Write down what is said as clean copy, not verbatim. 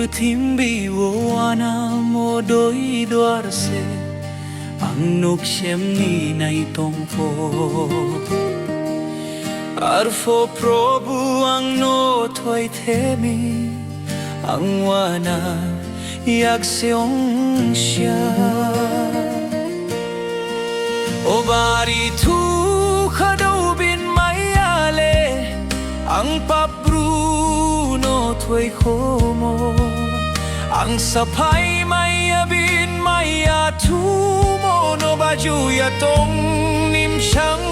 timbi wana mo doi duarse ang nukshem ni nay tongpo arfo probu ang no toy temi ang wana yagseong siya o bari tu khadau bin mayale ang papruno toy komo ang sapay maya bin maya tumo no baju ya tong nim siyang